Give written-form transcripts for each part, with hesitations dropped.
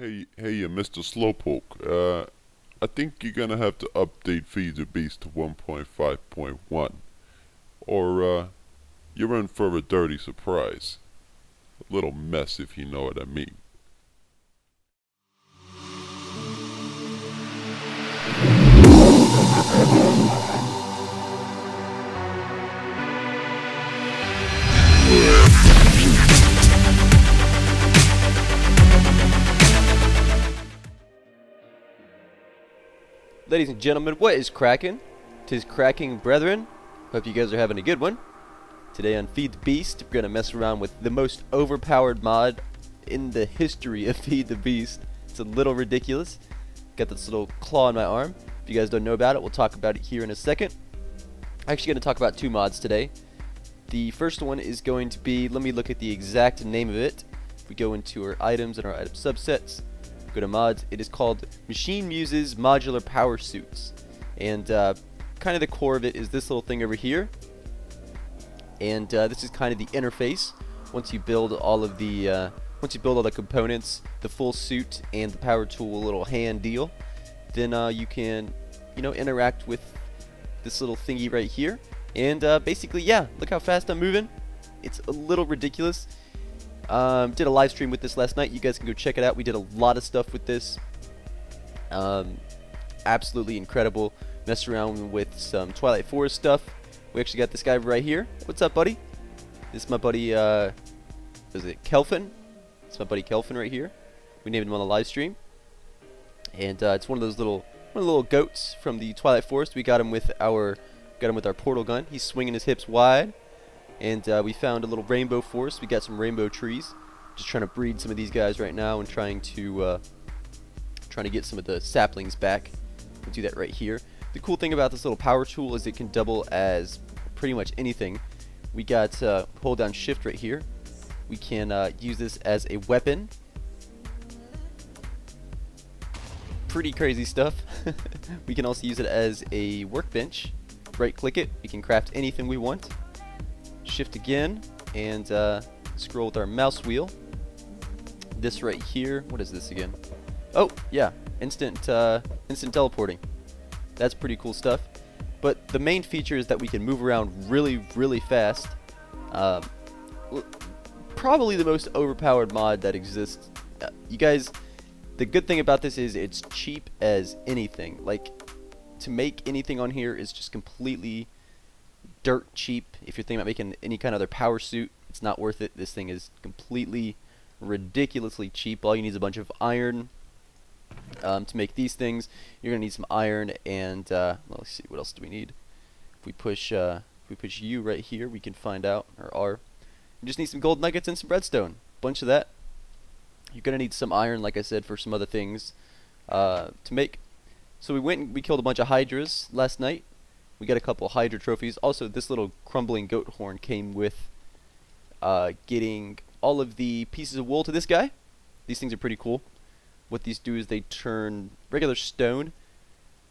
Hey, Mr. Slowpoke. I think you're gonna have to update Feed the Beast to 1.5.1, or you're in for a dirty surprise. A little mess, if you know what I mean. Ladies and gentlemen, what is cracking? 'Tis cracking, brethren. Hope you guys are having a good one. Today on Feed the Beast, we're gonna mess around with the most overpowered mod in the history of Feed the Beast. It's a little ridiculous. Got this little claw in my arm. If you guys don't know about it, we'll talk about it here in a second. I'm actually gonna talk about two mods today. The first one is going to be, let me look at the exact name of it. If we go into our items and our item subsets, go to mods, it is called Machine Muses Modular Power Suits. And kind of the core of it is this little thing over here. And this is kind of the interface. Once you build all of the components, the full suit and the power tool little hand deal, then you can, interact with this little thingy right here. And basically, yeah, look how fast I'm moving. It's a little ridiculous. Did a live stream with this last night. You guys can go check it out. We did a lot of stuff with this. Absolutely incredible. Messed around with some Twilight Forest stuff. We actually got this guy right here. What's up, buddy? This is my buddy, is it Kelvin? It's my buddy Kelvin right here. We named him on the live stream. And it's one of those little goats from the Twilight Forest. We got him with our portal gun. He's swinging his hips wide. And we found a little rainbow forest. We got some rainbow trees. Just trying to breed some of these guys right now and trying to get some of the saplings back. We'll do that right here. The cool thing about this little power tool is it can double as pretty much anything. We got hold down shift right here. We can use this as a weapon. Pretty crazy stuff. We can also use it as a workbench. Right click it. We can craft anything we want. Shift again and scroll with our mouse wheel. This right here, what is this again? Oh yeah, instant teleporting. That's pretty cool stuff. But the main feature is that we can move around really fast. Probably the most overpowered mod that exists. You guys, the good thing about this is it's cheap as anything. Like, to make anything on here is just completely dirt cheap. If you're thinking about making any kind of other power suit, it's not worth it. This thing is completely ridiculously cheap. All you need is a bunch of iron to make these things. You're gonna need some iron and let's see, what else do we need? If we push U right here, we can find out, or R. You just need some gold nuggets and some redstone. Bunch of that. You're gonna need some iron, like I said, for some other things to make. So we went and we killed a bunch of hydras last night. We got a couple Hydra trophies. Also, this little crumbling goat horn came with getting all of the pieces of wool to this guy. These things are pretty cool. What these do is they turn regular stone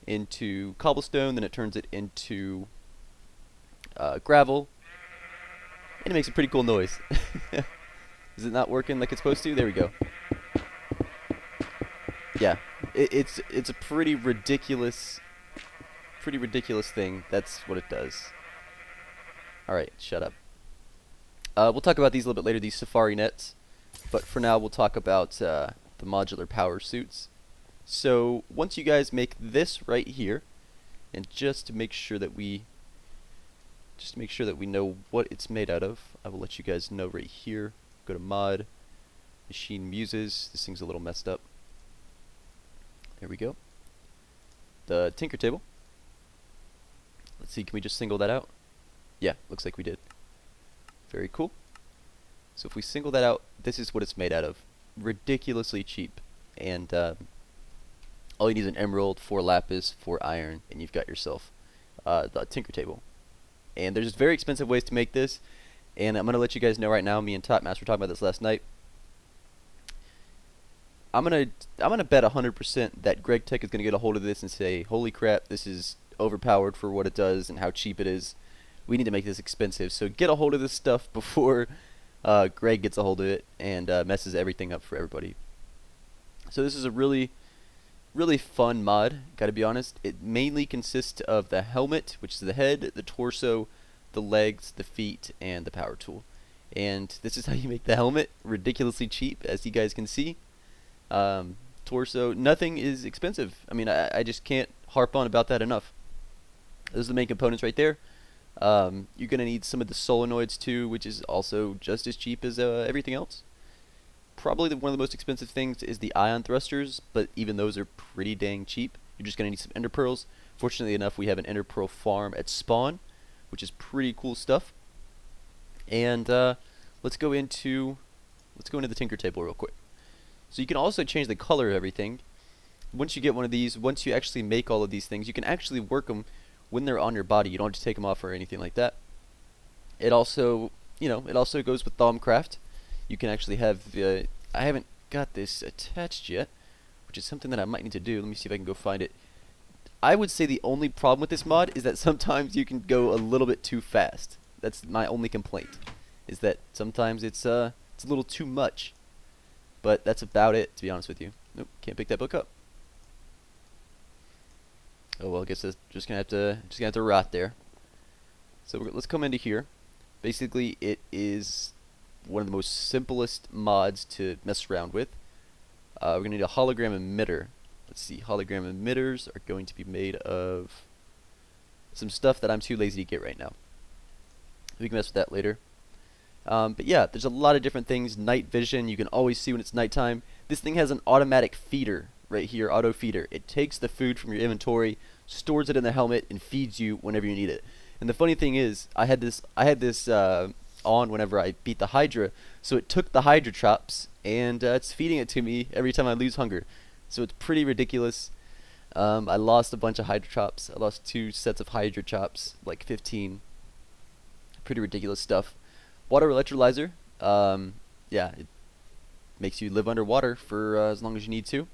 into cobblestone, then it turns it into gravel, and it makes a pretty cool noise. Is it not working like it's supposed to? There we go. Yeah, it's a pretty ridiculous thing. That's what it does. Alright, shut up. We'll talk about these a little bit later, these safari nets. But for now, we'll talk about the modular power suits. So, once you guys make this right here, and just to make sure that we know what it's made out of, I will let you guys know right here. Go to mod, Machine Muses. This thing's a little messed up. There we go. The Tinker Table. Let's see, can we just single that out? Yeah, looks like we did. Very cool. So if we single that out, this is what it's made out of. Ridiculously cheap. And all you need is an emerald, 4 lapis, 4 iron, and you've got yourself the Tinker Table. And there's very expensive ways to make this, and I'm going to let you guys know right now, me and Top Master were talking about this last night. I'm gonna bet 100% that Greg Tech is gonna get a hold of this and say, holy crap, this is overpowered for what it does and how cheap it is. We need to make this expensive. So get a hold of this stuff before Greg gets a hold of it and messes everything up for everybody. So this is a really fun mod, gotta be honest. It mainly consists of the helmet, which is the head, the torso, the legs, the feet, and the power tool. And this is how you make the helmet, ridiculously cheap, as you guys can see. Torso, nothing is expensive. I mean, I just can't harp on about that enough. Those are the main components right there. You're gonna need some of the solenoids too, which is also just as cheap as everything else. Probably one of the most expensive things is the ion thrusters, but even those are pretty dang cheap. You're just gonna need some ender pearls. Fortunately enough, we have an ender pearl farm at spawn, which is pretty cool stuff. And let's go into the tinker table real quick. So you can also change the color of everything. Once you get one of these, once you actually make all of these things, you can actually work them when they're on your body. You don't have to take them off or anything like that. It also, it also goes with Thaumcraft. You can actually have, I haven't got this attached yet, which is something that I might need to do. Let me see if I can go find it. I would say the only problem with this mod is that sometimes you can go a little bit too fast. That's my only complaint, is that sometimes it's a little too much. But that's about it, to be honest with you. Nope, can't pick that book up. Oh well, I guess that's just gonna have to rot there. So let's come into here. Basically, it is one of the most simplest mods to mess around with. We're gonna need a hologram emitter. Let's see, hologram emitters are going to be made of some stuff that I'm too lazy to get right now. We can mess with that later. But yeah, there's a lot of different things. Night vision, you can always see when it's nighttime. This thing has an automatic feeder right here, auto feeder. It takes the food from your inventory, stores it in the helmet, and feeds you whenever you need it. And the funny thing is, I had this on whenever I beat the Hydra, so it took the Hydra chops, and it's feeding it to me every time I lose hunger. So it's pretty ridiculous. I lost a bunch of Hydra chops. I lost 2 sets of Hydra chops, like 15. Pretty ridiculous stuff. Water electrolyzer, yeah, it makes you live underwater for as long as you need to.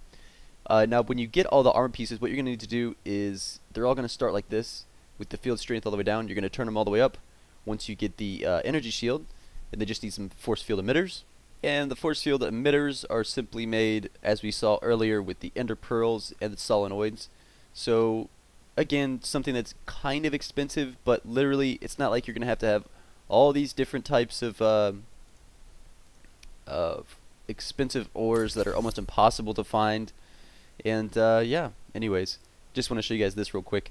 Now, when you get all the armor pieces, what you're going to need to do is, they're all going to start like this, with the field strength all the way down. You're going to turn them all the way up once you get the energy shield, and they just need some force field emitters. And the force field emitters are simply made, as we saw earlier, with the ender pearls and the solenoids. So, again, something that's kind of expensive, but literally, it's not like you're going to have all these different types of expensive ores that are almost impossible to find. And yeah, anyways, just want to show you guys this real quick.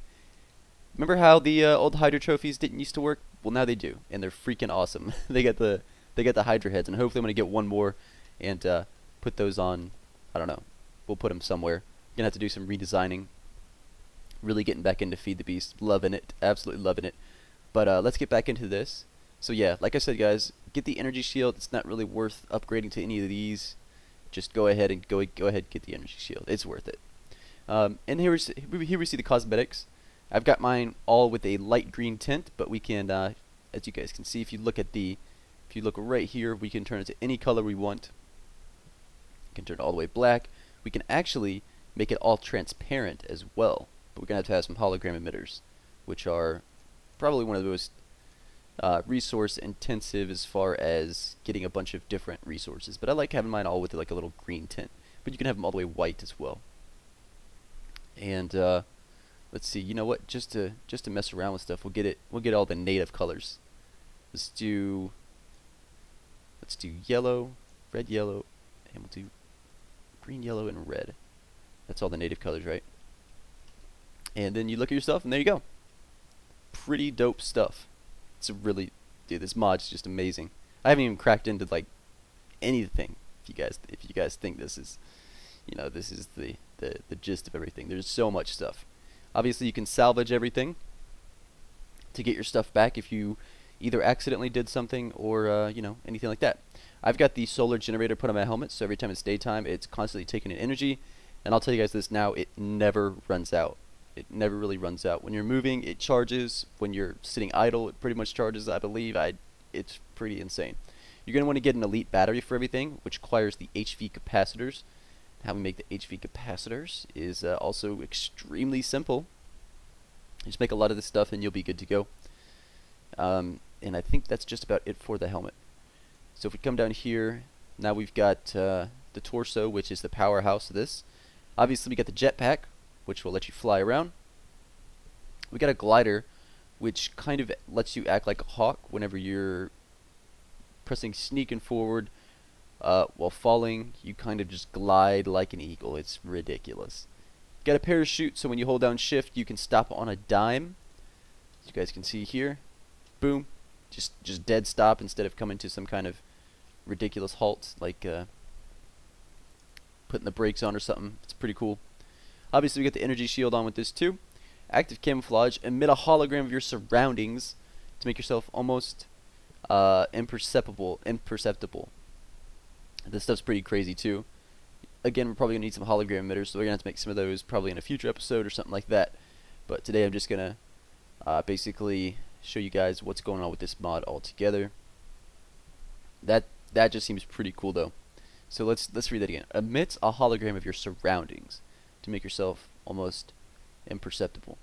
Remember how the old Hydra trophies didn't used to work? Well, now they do, and they're freaking awesome. They got the Hydra heads, and hopefully I'm gonna get one more and put those on. I don't know. We'll put them somewhere. Gonna have to do some redesigning. Really getting back into Feed the Beast, loving it, absolutely loving it. But let's get back into this. So yeah, like I said, guys, get the energy shield. It's not really worth upgrading to any of these. Just go ahead and get the energy shield. It's worth it. And here we see the cosmetics. I've got mine all with a light green tint, but we can, as you guys can see, if you look right here, we can turn it to any color we want. We can turn it all the way black. We can actually make it all transparent as well. But we're gonna have to have some hologram emitters, which are probably one of the most resource intensive as far as getting a bunch of different resources. But I like having mine all with like a little green tint. But you can have them all the way white as well. And let's see, you know what? Just to mess around with stuff, we'll get all the native colors. Let's do yellow, red, yellow, and we'll do green, yellow, and red. That's all the native colors, right? And then you look at your stuff, and there you go. Pretty dope stuff. It's really, dude, this mod's just amazing. I haven't even cracked into like anything. If you guys think this is, this is the gist of everything. There's so much stuff. Obviously, you can salvage everything to get your stuff back if you either accidentally did something or anything like that. I've got the solar generator put on my helmet, so every time it's daytime, it's constantly taking in energy. And I'll tell you guys this now: it never runs out. It never really runs out. When you're moving, it charges. When you're sitting idle, it pretty much charges, I believe. It's pretty insane. You're going to want to get an elite battery for everything, which requires the HV capacitors. How we make the HV capacitors is also extremely simple. Just make a lot of this stuff and you'll be good to go. And I think that's just about it for the helmet. So if we come down here, now we've got the torso, which is the powerhouse of this. Obviously, we got the jetpack, which will let you fly around. We got a glider, which kind of lets you act like a hawk whenever you're pressing sneaking forward while falling. You kind of just glide like an eagle. It's ridiculous. Got a parachute, so when you hold down shift, you can stop on a dime. As you guys can see here, boom, just dead stop instead of coming to some kind of ridiculous halt, like putting the brakes on or something. It's pretty cool. Obviously, we got the energy shield on with this too. Active camouflage, emit a hologram of your surroundings to make yourself almost imperceptible. This stuff's pretty crazy too. Again, we're probably going to need some hologram emitters, so we're going to have to make some of those probably in a future episode or something like that. But today I'm just going to basically show you guys what's going on with this mod altogether. That just seems pretty cool though. So let's read that again. Emits a hologram of your surroundings to make yourself almost imperceptible.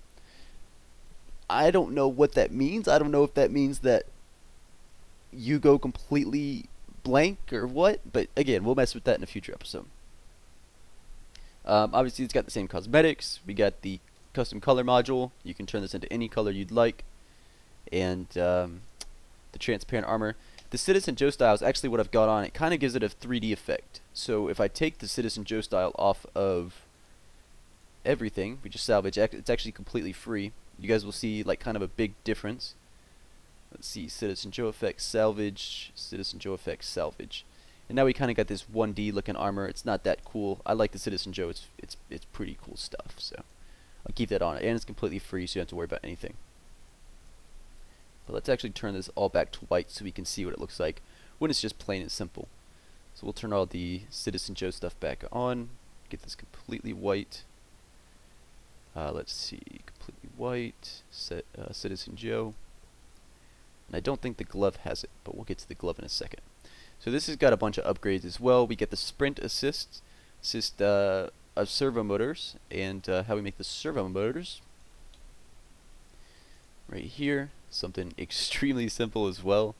I don't know what that means. I don't know if that means that you go completely blank or what, but again, we'll mess with that in a future episode. Obviously, it's got the same cosmetics. We got the custom color module. You can turn this into any color you'd like. And the transparent armor. The Citizen Joe style is actually what I've got on. It kind of gives it a 3D effect. So if I take the Citizen Joe style off of everything, we just salvage, it's actually completely free. You guys will see like kind of a big difference. Let's see, Citizen Joe effect, salvage, Citizen Joe effect, salvage. And now we kind of got this 1D looking armor. It's not that cool. I like the Citizen Joe. It's pretty cool stuff. So I'll keep that on. And it's completely free, so you don't have to worry about anything. But let's actually turn this all back to white so we can see what it looks like when it's just plain and simple. So we'll turn all the Citizen Joe stuff back on. Get this completely white. Let's see, completely white. Citizen Joe. And I don't think the glove has it, but we'll get to the glove in a second. So this has got a bunch of upgrades as well. We get the sprint assist of servo motors, and how we make the servo motors right here. Something extremely simple as well.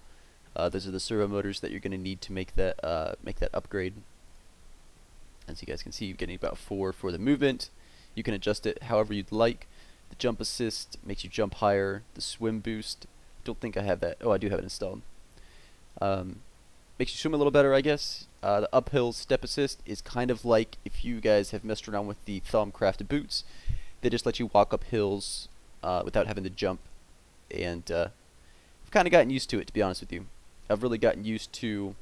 Those are the servo motors that you're going to need to make that upgrade. As you guys can see, you're getting about 4 for the movement. You can adjust it however you'd like. The jump assist makes you jump higher. The swim boost, don't think I have that. Oh, I do have it installed. Makes you swim a little better, I guess. The uphill step assist is kind of like if you guys have messed around with the Thaumcraft boots. They just let you walk up hills without having to jump. And I've kind of gotten used to it, to be honest with you. I've really gotten used to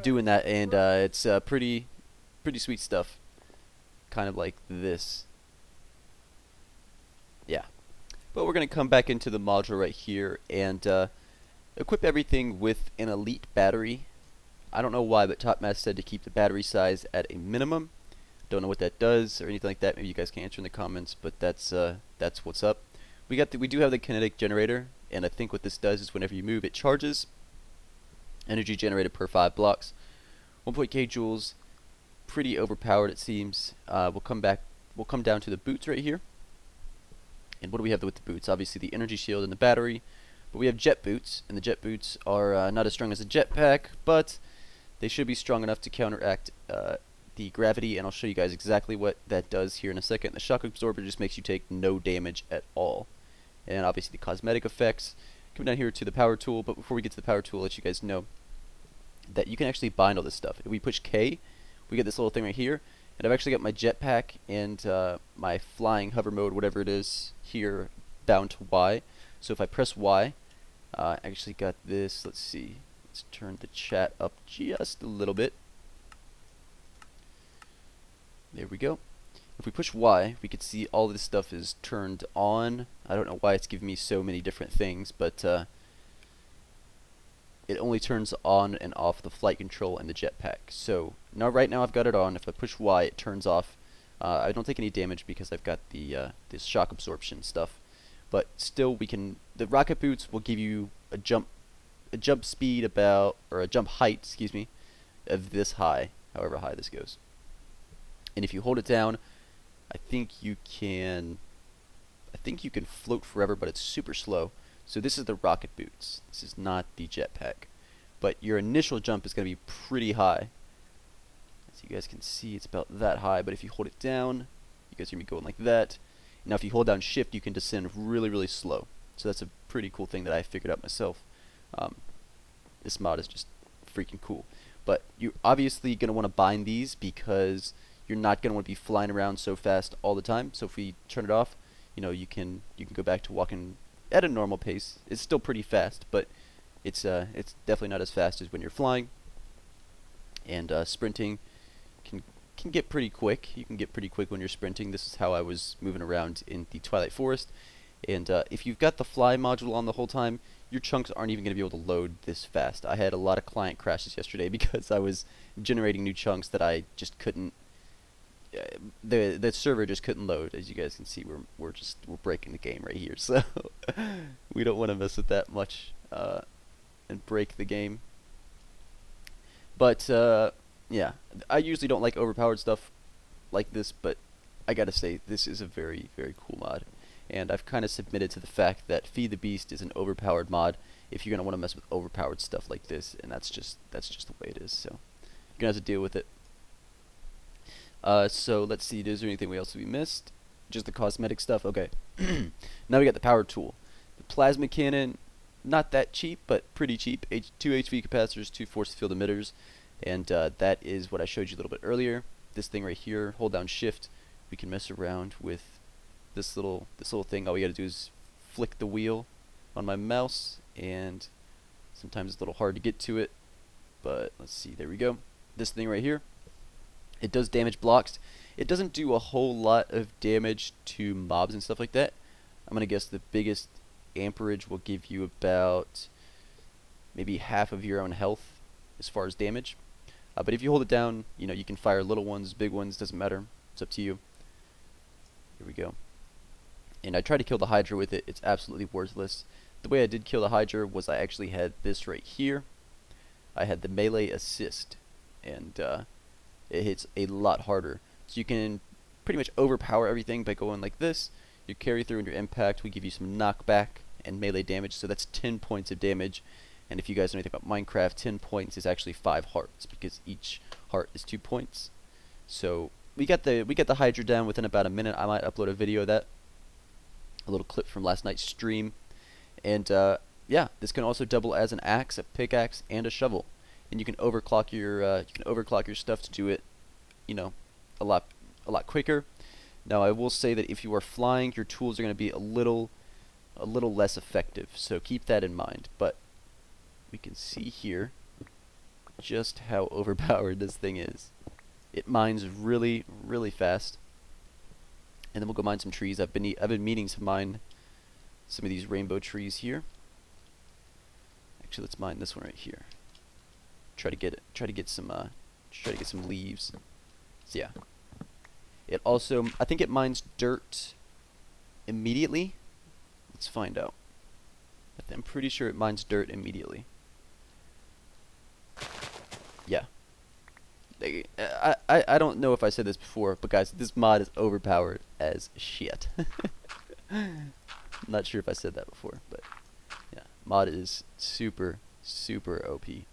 doing that, and it's pretty sweet stuff. Kind of like this. Yeah. But we're going to come back into the module right here and equip everything with an elite battery. I don't know why, but TopMass said to keep the battery size at a minimum. Don't know what that does or anything like that. Maybe you guys can answer in the comments, but that's what's up. We do have the kinetic generator, and I think what this does is whenever you move, it charges. Energy generated per 5 blocks. 1.k joules. Pretty overpowered, it seems. We'll come down to the boots right here. And what do we have with the boots? Obviously the energy shield and the battery. But we have jet boots, and the jet boots are not as strong as a jetpack, but they should be strong enough to counteract the gravity, and I'll show you guys exactly what that does here in a second. The shock absorber just makes you take no damage at all. And obviously the cosmetic effects. Come down here to the power tool, but before we get to the power tool, I'll let you guys know that you can actually bind all this stuff. If we push K, we get this little thing right here, and I've actually got my jetpack and my flying hover mode, whatever it is, here bound to Y. So if I press Y, I actually got this. Let's see. Let's turn the chat up just a little bit. There we go. If we push Y, we can see all this stuff is turned on. I don't know why it's giving me so many different things, but it only turns on and off the flight control and the jetpack. So now, right now I've got it on. If I push Y, it turns off. I don't take any damage because I've got the this shock absorption stuff. But still, the rocket boots will give you a jump speed about, or a jump height, excuse me, of this high, however high this goes. And if you hold it down, I think you can float forever, but it's super slow. So this is the rocket boots. This is not the jetpack. But your initial jump is going to be pretty high. you guys can see, it's about that high, but if you hold it down, you guys are going to be going like that. Now if you hold down shift, you can descend really, really slow. So that's a pretty cool thing that I figured out myself. This mod is just freaking cool. But you're obviously going to want to bind these because you're not going to want to be flying around so fast all the time. So if we turn it off, you know, you can go back to walking at a normal pace. It's still pretty fast, but it's definitely not as fast as when you're flying. And sprinting can get pretty quick. You can get pretty quick when you're sprinting. This is how I was moving around in the Twilight Forest. And if you've got the fly module on the whole time, your chunks aren't even going to be able to load this fast. I had a lot of client crashes yesterday because I was generating new chunks that I just couldn't. The server just couldn't load. As you guys can see, we're breaking the game right here. So we don't want to mess with that much and break the game. But yeah, I usually don't like overpowered stuff like this, but I gotta say this is a very, very cool mod. And I've kind of submitted to the fact that Feed the Beast is an overpowered mod if you're going to want to mess with overpowered stuff like this, and that's just the way it is, so you're going to have to deal with it. So let's see, is there anything else we missed? Just the cosmetic stuff? Okay. Now we got the power tool. The plasma cannon, not that cheap, but pretty cheap. 2 HV capacitors, 2 force field emitters, and that is what I showed you a little bit earlier. This thing right here, hold down shift, we can mess around with this little thing. All we gotta do is flick the wheel on my mouse, and sometimes it's a little hard to get to it, but let's see, there we go. This thing right here, it does damage blocks. It doesn't do a whole lot of damage to mobs and stuff like that. I'm gonna guess the biggest amperage will give you about maybe half of your own health as far as damage. But if you hold it down, you know, you can fire little ones, big ones, doesn't matter. It's up to you. Here we go. And I tried to kill the Hydra with it. It's absolutely worthless. The way I did kill the Hydra was I actually had this right here. I had the melee assist, and it hits a lot harder. So you can pretty much overpower everything by going like this. Your carry through and your impact will give you some knockback and melee damage. So that's 10 points of damage. And if you guys know anything about Minecraft, 10 points is actually 5 hearts because each heart is 2 points. So we got the Hydra down within about a minute. I might upload a video of that. A little clip from last night's stream. And yeah, this can also double as an axe, a pickaxe, and a shovel. And you can overclock your stuff to do it, you know, a lot quicker. Now I will say that if you are flying, your tools are going to be a little less effective. So keep that in mind. But we can see here just how overpowered this thing is. It mines really, really fast. And then we'll go mine some trees. I've been meaning to mine some of these rainbow trees here. Actually, let's mine this one right here. Try to get some leaves. So yeah. It also, I think it mines dirt immediately. Let's find out. I'm pretty sure it mines dirt immediately. Yeah. I don't know if I said this before, but guys, this mod is overpowered as shit. I'm not sure if I said that before, but yeah, mod is super, super OP. You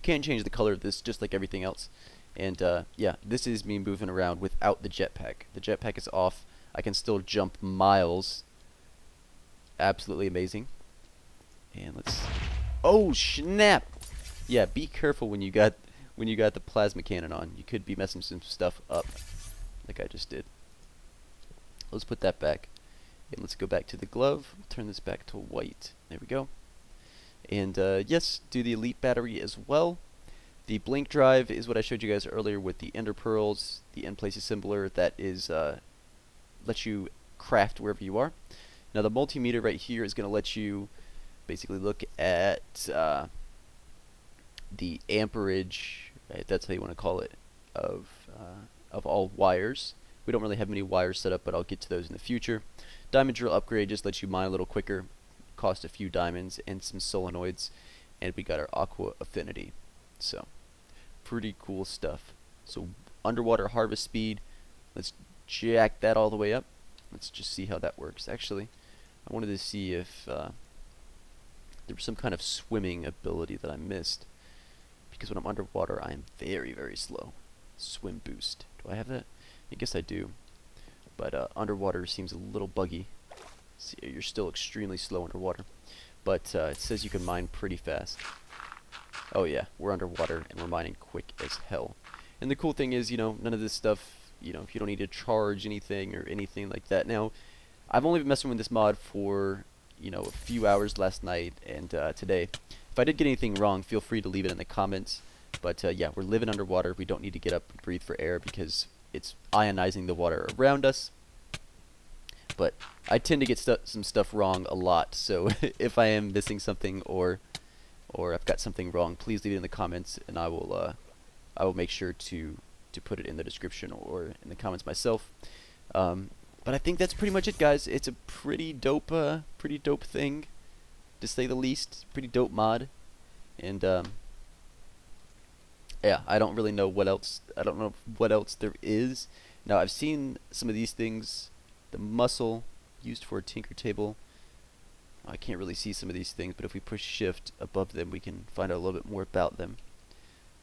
can change the color of this just like everything else. And yeah, this is me moving around without the jetpack. The jetpack is off. I can still jump miles. Absolutely amazing. And let's... Oh, snap! Yeah, be careful when you got the plasma cannon on. You could be messing some stuff up, like I just did. Let's put that back. And let's go back to the glove. We'll turn this back to white. There we go. And yes, do the elite battery as well. The blink drive is what I showed you guys earlier with the ender pearls, the end place assembler that is lets you craft wherever you are. Now the multimeter right here is going to let you basically look at the amperage, right, that's how you want to call it, of all wires. We don't really have many wires set up, but I'll get to those in the future. Diamond drill upgrade just lets you mine a little quicker, cost a few diamonds and some solenoids, and we got our aqua affinity. So pretty cool stuff. So underwater harvest speed, let's jack that all the way up. Let's just see how that works. Actually, I wanted to see if there was some kind of swimming ability that I missed, because when I'm underwater I am very, very slow. swim boost. Do I have that? I guess I do. But underwater seems a little buggy. See, you're still extremely slow underwater. But it says you can mine pretty fast. Oh yeah, we're underwater and we're mining quick as hell. And the cool thing is, you know, none of this stuff, you know, you don't need to charge anything or anything like that. Now, I've only been messing with this mod for, you know, a few hours last night and today. If I did get anything wrong, feel free to leave it in the comments. But yeah, we're living underwater. We don't need to get up and breathe for air because it's ionizing the water around us. But I tend to get some stuff wrong a lot. So if I am missing something or I've got something wrong, please leave it in the comments, and I will make sure to put it in the description or in the comments myself. But I think that's pretty much it, guys. It's a pretty dope thing, to say the least. Pretty dope mod, and yeah, I don't really know what else. I don't know what else there is. Now, I've seen some of these things. The muscle used for a tinker table. I can't really see some of these things, but if we push shift above them, we can find out a little bit more about them.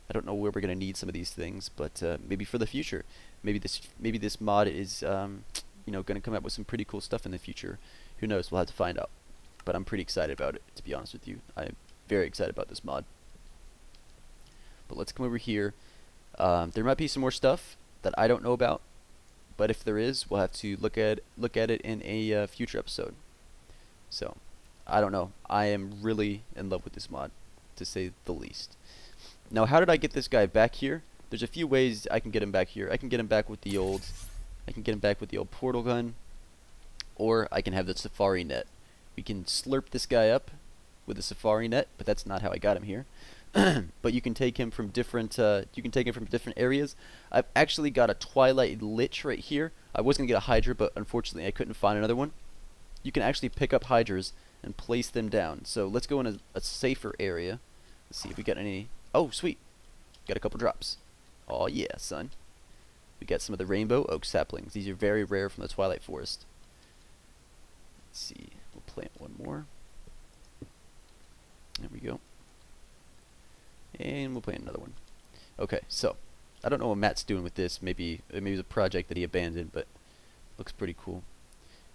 I don't know where we're gonna need some of these things, but maybe for the future. Maybe this mod is you know, gonna come up with some pretty cool stuff in the future. Who knows? We'll have to find out. But I'm pretty excited about it, to be honest with you. I'm very excited about this mod. But let's come over here. There might be some more stuff that I don't know about, but if there is, we'll have to look at it in a future episode. So, I don't know. I am really in love with this mod, to say the least. Now, how did I get this guy back here? There's a few ways I can get him back here. I can get him back with the old portal gun, or I can have the safari net. We can slurp this guy up with a safari net, but that's not how I got him here. But you can take him from different areas. I've actually got a Twilight Lich right here. I was gonna get a Hydra, but unfortunately I couldn't find another one. You can actually pick up Hydras and place them down. So let's go in a safer area. Let's see if we got any. Oh, sweet. Got a couple drops. Oh yeah, son. We got some of the rainbow oak saplings. These are very rare from the Twilight Forest. Let's see. We'll plant one more. There we go. And we'll plant another one. Okay, so I don't know what Matt's doing with this. Maybe it was a project that he abandoned, but looks pretty cool.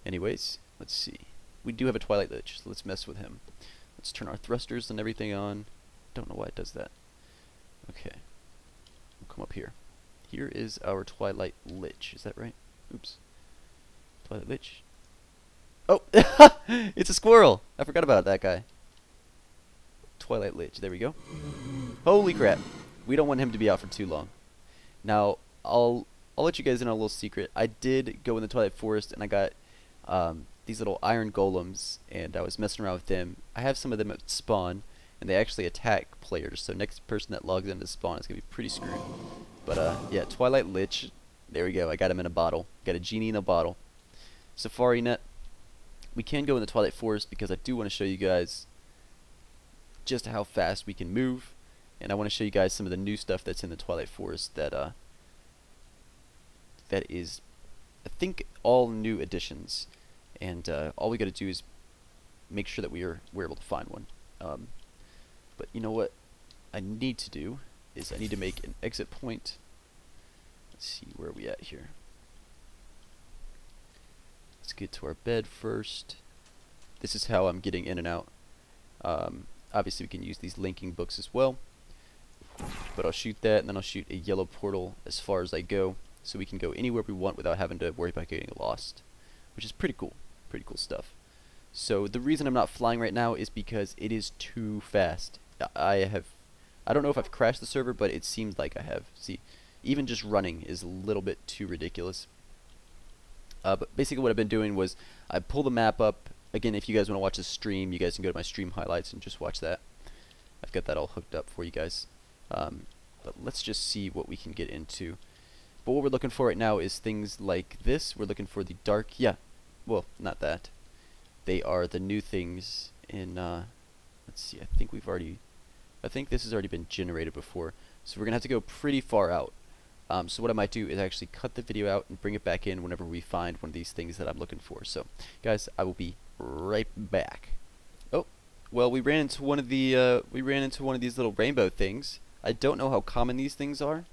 Anyways, let's see. We do have a Twilight Lich, so let's mess with him. Let's turn our thrusters and everything on. Don't know why it does that. Okay. We'll come up here. Here is our Twilight Lich. Is that right? Oops. Twilight Lich. Oh! It's a squirrel! I forgot about that guy. Twilight Lich. There we go. Holy crap. We don't want him to be out for too long. Now, I'll let you guys in on a little secret. I did go in the Twilight Forest and I got these little iron golems, and I was messing around with them. I have some of them at spawn, and they actually attack players, so next person that logs into spawn is going to be pretty screwed. But yeah, Twilight Lich. There we go. I got him in a bottle. Got a genie in a bottle. Safari net. We can go in the Twilight Forest because I do want to show you guys just how fast we can move, and I want to show you guys some of the new stuff that's in the Twilight Forest that is, I think, all new additions, and all we got to do is make sure that we're able to find one. But you know what I need to do is I need to make an exit point. Let's see, where are we at here? Let's get to our bed first. This is how I'm getting in and out. Obviously we can use these linking books as well, but I'll shoot that, and then I'll shoot a yellow portal as far as I go, so we can go anywhere we want without having to worry about getting lost, which is pretty cool stuff. So the reason I'm not flying right now is because it is too fast. I don't know if I've crashed the server, but it seems like I have. See, even just running is a little bit too ridiculous. But basically what I've been doing was I pull the map up. Again, if you guys want to watch the stream, you guys can go to my stream highlights and just watch that. I've got that all hooked up for you guys. But let's just see what we can get into. But what we're looking for right now is things like this. We're looking for the dark, yeah, well, not that. They are the new things in, let's see, I think this has already been generated before. So we're going to have to go pretty far out. So what I might do is actually cut the video out and bring it back in whenever we find one of these things that I'm looking for. So, guys, I will be right back. Oh, well, we ran into one of these little rainbow things. I don't know how common these things are.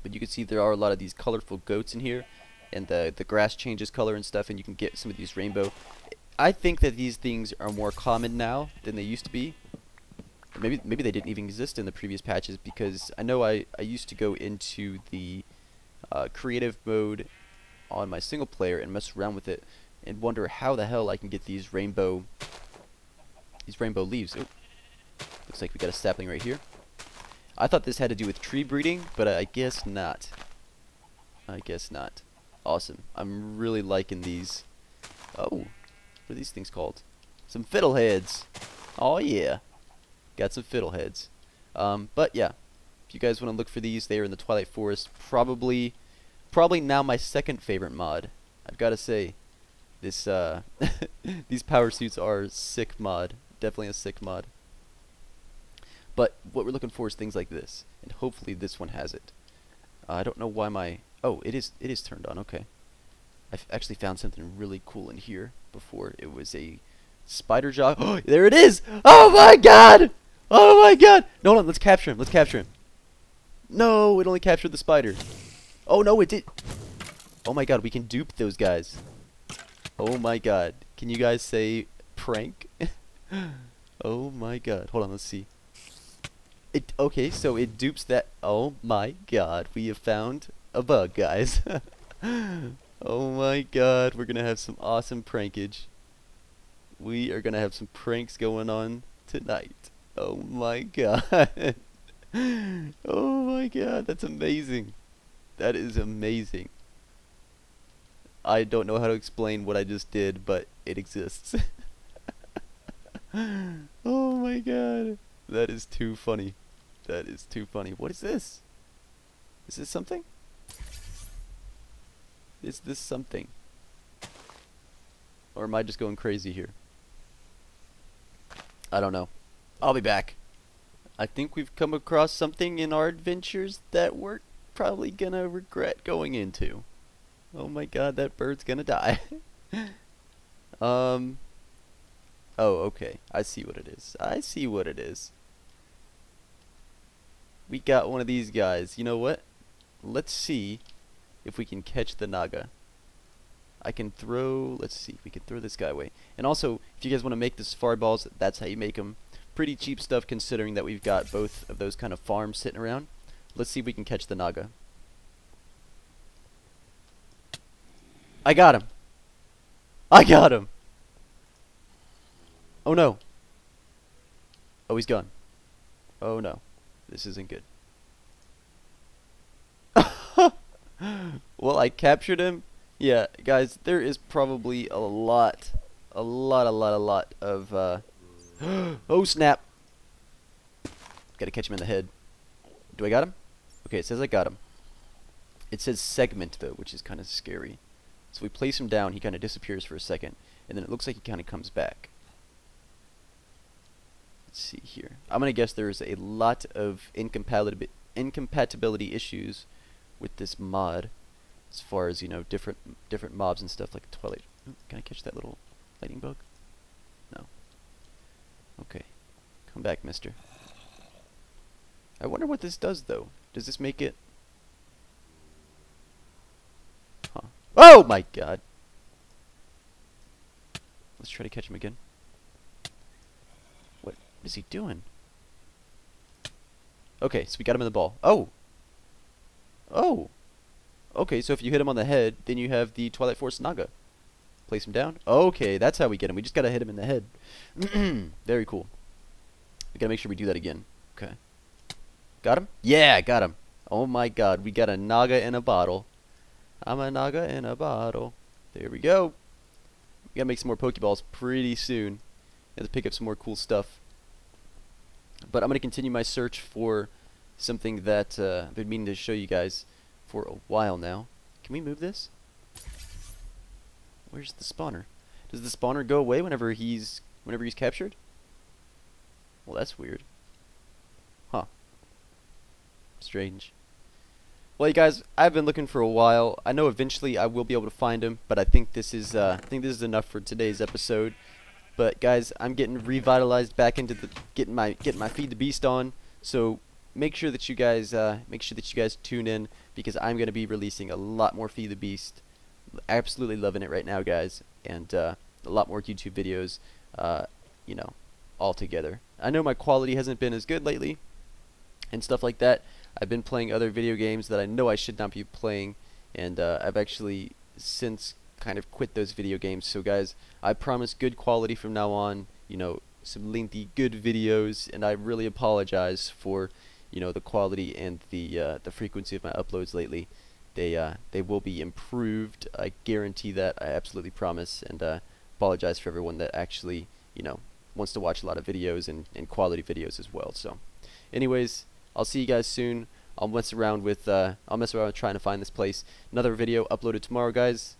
But you can see there are a lot of these colorful goats in here, and the grass changes color and stuff, and you can get some of these rainbow. I think that these things are more common now than they used to be. Maybe they didn't even exist in the previous patches, because I know I used to go into the creative mode on my single player and mess around with it and wonder how the hell I can get these rainbow leaves. Ooh, looks like we got a sapling right here. I thought this had to do with tree breeding, but I guess not. I guess not. Awesome. I'm really liking these. Oh, what are these things called? Some fiddleheads. Oh yeah, got some fiddleheads. But yeah, if you guys want to look for these, they are in the Twilight Forest. Probably now my second favorite mod. I've got to say, this these power suits are sick mod. Definitely a sick mod. But what we're looking for is things like this, and hopefully this one has it. I don't know why my... Oh, it is turned on. Okay. I've actually found something really cool in here before. It was a spider jaw. Oh, there it is! Oh my god! Oh my god! No, let's capture him. Let's capture him. No, it only captured the spider. Oh no, it did. Oh my god, we can dupe those guys. Oh my god. Can you guys say prank? Oh my god. Hold on, let's see. Okay, so it dupes that. Oh my god, we have found a bug, guys. Oh my god, we're gonna have some awesome prankage. We are gonna have some pranks going on tonight. Oh my god. Oh my god, that's amazing. That is amazing. I don't know how to explain what I just did, but it exists. Oh my god. That is too funny. That is too funny. What is this? Is this something? Is this something? Or am I just going crazy here? I don't know. I'll be back. I think we've come across something in our adventures that we're probably gonna regret going into. Oh my god, that bird's gonna die. Oh, okay. I see what it is. I see what it is. We got one of these guys. You know what? Let's see if we can catch the naga. I can throw... Let's see if we can throw this guy away. And also, if you guys want to make the safari balls, that's how you make them. Pretty cheap stuff considering that we've got both of those kind of farms sitting around. Let's see if we can catch the naga. I got him! I got him! Oh no! Oh, he's gone. Oh no. This isn't good. Well, I captured him. Yeah, guys, there is probably a lot of, oh, snap. Gotta catch him in the head. Do I got him? Okay, it says I got him. It says segment, though, which is kind of scary. So we place him down, he kind of disappears for a second, and then it looks like he kind of comes back. Let's see here. I'm gonna guess there's a lot of incompatibility issues with this mod, as far as, you know, different mobs and stuff like Twilight. Ooh, can I catch that little lightning bug? No. Okay. Come back, mister. I wonder what this does, though. Does this make it... Huh. Oh my god! Let's try to catch him again. What is he doing? Okay, so we got him in the ball. Oh! Oh! Okay, so if you hit him on the head, then you have the Twilight Forest Naga. Place him down. Okay, that's how we get him. We just gotta hit him in the head. Very cool. We gotta make sure we do that again. Okay. Got him? Yeah, got him. Oh my god, we got a Naga in a bottle. I'm a Naga in a bottle. There we go. We gotta make some more Pokeballs pretty soon. Have to pick up some more cool stuff. But I'm gonna continue my search for something that I've been meaning to show you guys for a while now. Can we move this? Where's the spawner? Does the spawner go away whenever he's captured? Well, that's weird. Huh. Strange. Well, you guys, I've been looking for a while. I know eventually I will be able to find him, but I think this is enough for today's episode. But guys, I'm getting revitalized back into the getting my Feed the Beast on. So make sure that you guys tune in, because I'm going to be releasing a lot more Feed the Beast. Absolutely loving it right now, guys, and a lot more YouTube videos, you know, all together. I know my quality hasn't been as good lately and stuff like that. I've been playing other video games that I know I should not be playing, and I've actually since kind of quit those video games. So guys, I promise good quality from now on, you know, some lengthy good videos, and I really apologize for, you know, the quality and the frequency of my uploads lately. They will be improved. I guarantee that. I absolutely promise, and apologize for everyone that actually, you know, wants to watch a lot of videos and quality videos as well. So anyways, I'll see you guys soon. I'll mess around with trying to find this place. Another video uploaded tomorrow, guys.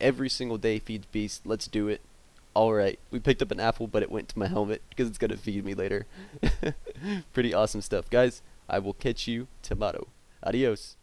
Every single day, Feed the Beast. Let's do it. Alright, we picked up an apple, but it went to my helmet because it's gonna feed me later. Pretty awesome stuff, guys. I will catch you tomorrow. Adios.